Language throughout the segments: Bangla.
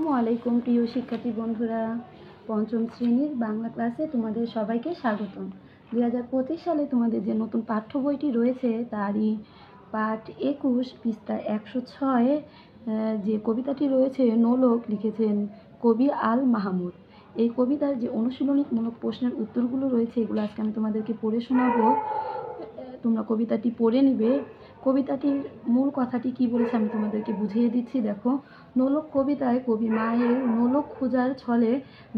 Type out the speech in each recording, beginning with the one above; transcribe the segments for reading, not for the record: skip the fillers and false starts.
আসসালামু আলাইকুম প্রিয় শিক্ষার্থী বন্ধুরা, পঞ্চম শ্রেণীর বাংলা ক্লাসে তোমাদের সবাইকে স্বাগতম। 2025 সালে তোমাদের যে নতুন পাঠ্য বইটি রয়েছে তারই পাঠ 21 পৃষ্ঠা 106 যে কবিতাটি রয়েছে নোলক লিখেছেন কবি আল মাহমুদ। এই কবিতার যে অনুশীলনীমূলক প্রশ্নের উত্তরগুলো রয়েছে এগুলো আজকে আমি তোমাদেরকে পড়ে শোনাবো। তোমরা কবিতাটি পড়ে নিবে। কবিতাটির মূল কথাটি কি বলেছে আমি তোমাদেরকে বুঝিয়ে দিচ্ছি। দেখো, নোলক কবিতায় কবি মায়ের নোলক খোঁজার ছলে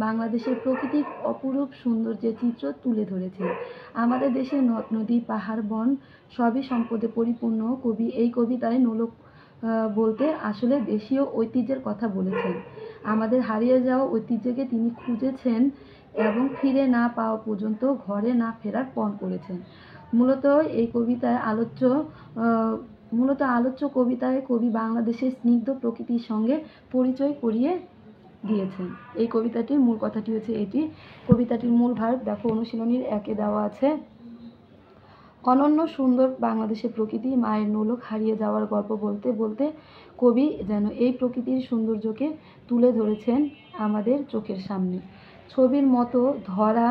বাংলাদেশের প্রকৃতির অপরূপ সৌন্দর্যের চিত্র তুলে ধরেছে। আমাদের দেশের নদ নদী পাহাড় বন সবই সম্পদে পরিপূর্ণ। কবি এই কবিতায় নোলক বলতে আসলে দেশীয় ঐতিহ্যের কথা বলেছেন। আমাদের হারিয়ে যাওয়া ঐতিহ্যকে তিনি খুঁজেছেন এবং ফিরে না পাওয়া পর্যন্ত ঘরে না ফেরার পণ করেছেন। মূলত আলোচ্য কবিতায় কবি বাংলাদেশের স্নিগ্ধ প্রকৃতির সঙ্গে পরিচয় করিয়ে দিয়েছেন। এই কবিতাটির মূল কথাটি হচ্ছে এটি। কবিতাটির মূল ভার্ব দেখো অনুশীলনীর 1-এ দেওয়া আছে। অনন্য সুন্দর বাংলাদেশের প্রকৃতি, মায়ের নোলক হারিয়ে যাওয়ার গল্প বলতে বলতে কবি যেন এই প্রকৃতির সৌন্দর্যকে তুলে ধরেছেন আমাদের চোখের সামনে। ছবির মতো ধরা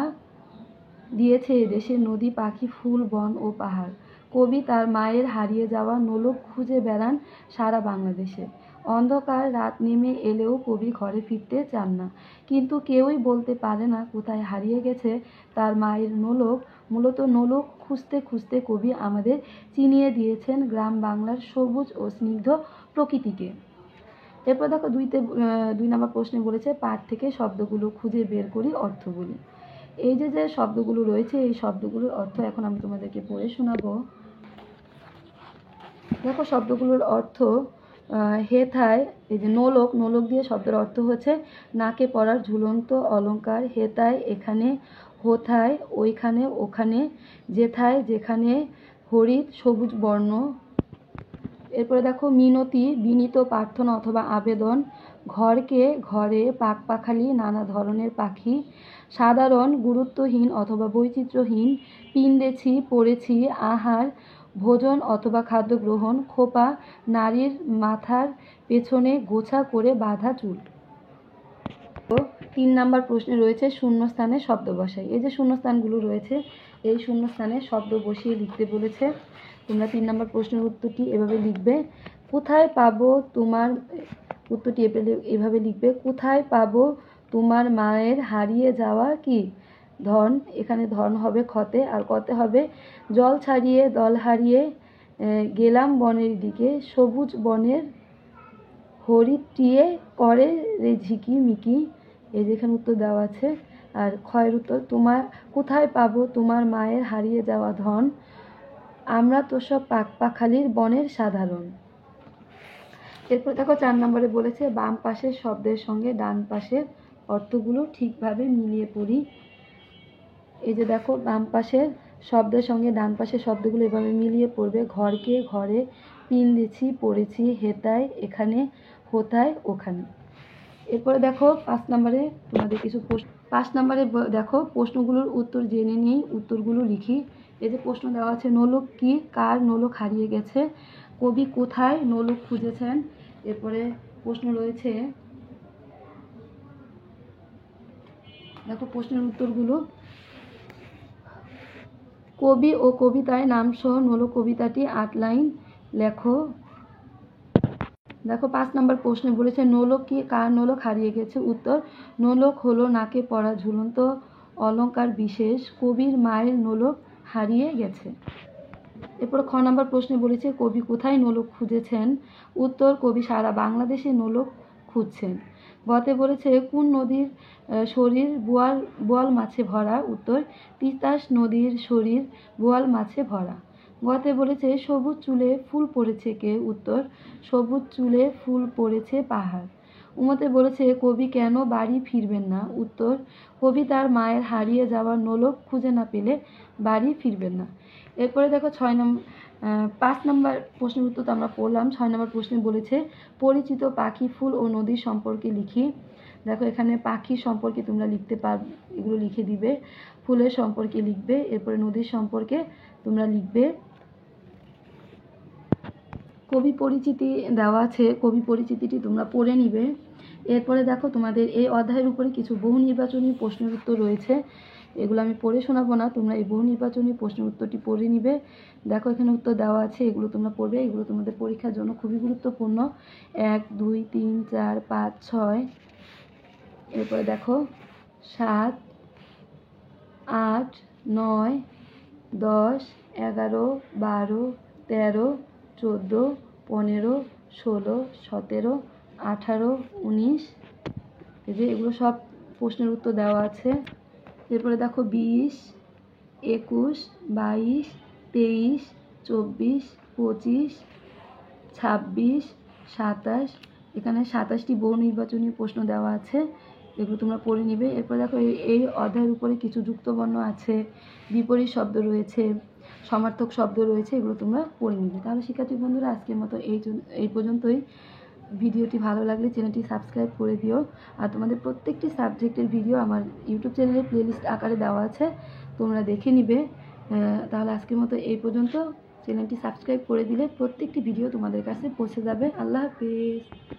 দিয়েছে দেশের নদী পাখি ফুল বন ও পাহাড়। কবি তার মায়ের হারিয়ে যাওয়া নোলক খুঁজে বেড়ান সারা বাংলাদেশে। অন্ধকার রাত নেমে এলেও কবি ঘরে ফিরতে চান না, কিন্তু কেউই বলতে পারে না কোথায় হারিয়ে গেছে তার মায়ের নোলক। মূলত নোলক খুঁজতে খুঁজতে কবি আমাদের চিনিয়ে দিয়েছেন গ্রাম বাংলার সবুজ ও স্নিগ্ধ প্রকৃতিকে। এরপর দেখো 2 নম্বর প্রশ্নে বলেছে পাঠ থেকে শব্দগুলো খুঁজে বের করি অর্থগুলি। এই যে শব্দগুলো রয়েছে এই শব্দগুলোর অর্থ এখন আমি তোমাদেরকে পড়ে শোনাবো। দেখো শব্দগুলোর অর্থ, হেথায় এই যে নোলক, নোলক দিয়ে শব্দের অর্থ হচ্ছে নাকে পরার ঝুলন্ত অলঙ্কার। হেথায় এখানে, হোথায় ওইখানে ওখানে, যেথায় যেখানে, হরিৎ সবুজ বর্ণ। এরপরে দেখো মিনতি বিনীত প্রার্থনা অথবা আবেদন। ঘরকে ঘরে, পাখপাখালি নানা ধরনের পাখি। সাধারণ গুরুত্বহীন অথবা বৈচিত্র্যহীন। পিন্দেছি পড়েছি আহার ভোজন অথবা খাদ্য গ্রহণ। খোপা নারীর মাথার পেছনে গোছা করে বাঁধা চুল। 3 নম্বর প্রশ্নে রয়েছে শূন্যস্থানে শব্দ বসাই। এই যে শূন্যস্থানগুলো রয়েছে এই শূন্যস্থানে শব্দ বসিয়ে লিখতে বলেছে। তোমরা 3 নম্বর প্রশ্নের উত্তরটি এভাবে লিখবে। কোথায় পাবো তোমার, উত্তরটি এভাবে লিখবে, কোথায় পাবো তোমার মায়ের হারিয়ে যাওয়া কি ধন। এখানে ধন হবে খতে, আর কতে হবে জল ছাড়িয়ে দল হারিয়ে গেলাম বনের দিকে, সবুজ বনের হরিটিয়ে করে রে ঝিকি মিকি। এই যেখানে উত্তর দেওয়া আছে। আর ক্ষয়ের উত্তর, কোথায় পাবো তোমার মায়ের হারিয়ে যাওয়া ধন, আমরা তো সব পাখপাখালির বনের সাধারণ। এরপর দেখো 4 নম্বরে বলেছে বাম পাশের শব্দের সঙ্গে ডান পাশের অর্থগুলো ঠিকভাবে মিলিয়ে পড়ি। এই যে দেখো বাম পাশের শব্দের সঙ্গে ডান পাশের শব্দগুলো এভাবে মিলিয়ে পড়বে। ঘরকে ঘরে, পিন্দেছি পড়েছি, হেতায় এখানে, হোথায় ওখানে। এরপরে দেখো 5 নম্বরে তোমাদের কিছু 5 নম্বরে দেখো প্রশ্নগুলোর উত্তর জেনে নিই, উত্তরগুলো লিখি। এই যে প্রশ্ন দেওয়া আছে নোলক কি, কার নোলক হারিয়ে গেছে, কবি কোথায় নোলক খুঁজেছেন। এরপরে প্রশ্ন রয়েছে, দেখো প্রশ্নের উত্তরগুলো। কবি ও কবিতায় নাম সহ নোলক কবিতাটি 8 লাইন লেখো। দেখো 5 নম্বর প্রশ্নে বলেছে নোলক কি, কার নোলক হারিয়ে গেছে। উত্তর, নোলক হলো নাকে পরা ঝুলন্ত অলঙ্কার বিশেষ, কবির মায়ের নোলক হারিয়ে গেছে। এরপর খ নম্বর প্রশ্নে বলেছে কবি কোথায় নোলক খুঁজেছেন। উত্তর, কবি সারা বাংলাদেশে নোলক খুঁজছেন। গতে বলেছে কোন নদীর শরীর বোয়াল মাছে ভরা। উত্তর, তিতাস নদীর শরীর বোয়াল মাছে ভরা। গতে বলেছে সবুজ চুলে ফুল পড়েছে কে। উত্তর, সবুজ চুলে ফুল পড়েছে পাহাড়। উমতে বলেছে কবি কেন বাড়ি ফিরবেন না। উত্তর, কবি তার মায়ের হারিয়ে যাওয়া নোলক খুঁজে না পেলে বাড়ি ফিরবেন না। এরপরে দেখো 5 নম্বর প্রশ্নের উত্তর তো আমরা পড়লাম। 6 নম্বর প্রশ্নে বলেছে পরিচিত পাখি ফুল ও নদীর সম্পর্কে লিখি। দেখো এখানে পাখি সম্পর্কে তোমরা লিখতে পারবে, এগুলো লিখে দিবে। ফুলের সম্পর্কে লিখবে, এরপরে নদীর সম্পর্কে তোমরা লিখবে। কবি পরিচিতি দেওয়া আছে, কবি পরিচিতিটি তোমরা পড়ে নিবে। এরপরে দেখো তোমাদের এই অধ্যায়ের উপরে কিছু বহু নির্বাচনী প্রশ্নের উত্তর রয়েছে, এগুলো আমি পড়ে শোনাবো না, তোমরা এই বহু নির্বাচনী প্রশ্নের উত্তরটি পড়ে নিবে। দেখো এখানে উত্তর দেওয়া আছে, এগুলো তোমরা পড়বে, এগুলো তোমাদের পরীক্ষার জন্য খুবই গুরুত্বপূর্ণ। 1 2 3 4 5 6, এরপরে দেখো 7 8 9 10 11 12 13 14 15 16 17 18 19, এই যে এগুলো সব প্রশ্নের উত্তর দেওয়া আছে। এরপরে দেখো 20 21 22 23 24 25 26 27, এখানে 27টি বহু নির্বাচনী প্রশ্ন দেওয়া আছে, এগুলো তোমরা পড়ে নিবে। এরপর দেখো এই অধ্যায়ের উপরে কিছু যুক্তবর্ণ আছে, বিপরীত শব্দ রয়েছে, সমার্থক শব্দ রয়েছে, এগুলো তোমরা পড়ে নিবে। তাহলে শিক্ষার্থী বন্ধুরা আজকের মতো এই পর্যন্তই। ভিডিওটি ভালো লাগলে চ্যানেলটি সাবস্ক্রাইব করে দিও। আর তোমাদের প্রত্যেকটি সাবজেক্টের ভিডিও আমার ইউটিউব চ্যানেলে প্লেলিস্ট আকারে দেওয়া আছে, তোমরা দেখে নিবে। তাহলে আজকের মতো এই পর্যন্ত। চ্যানেলটি সাবস্ক্রাইব করে দিলে প্রত্যেকটি ভিডিও তোমাদের কাছে পৌঁছে যাবে। আল্লাহ হাফেজ।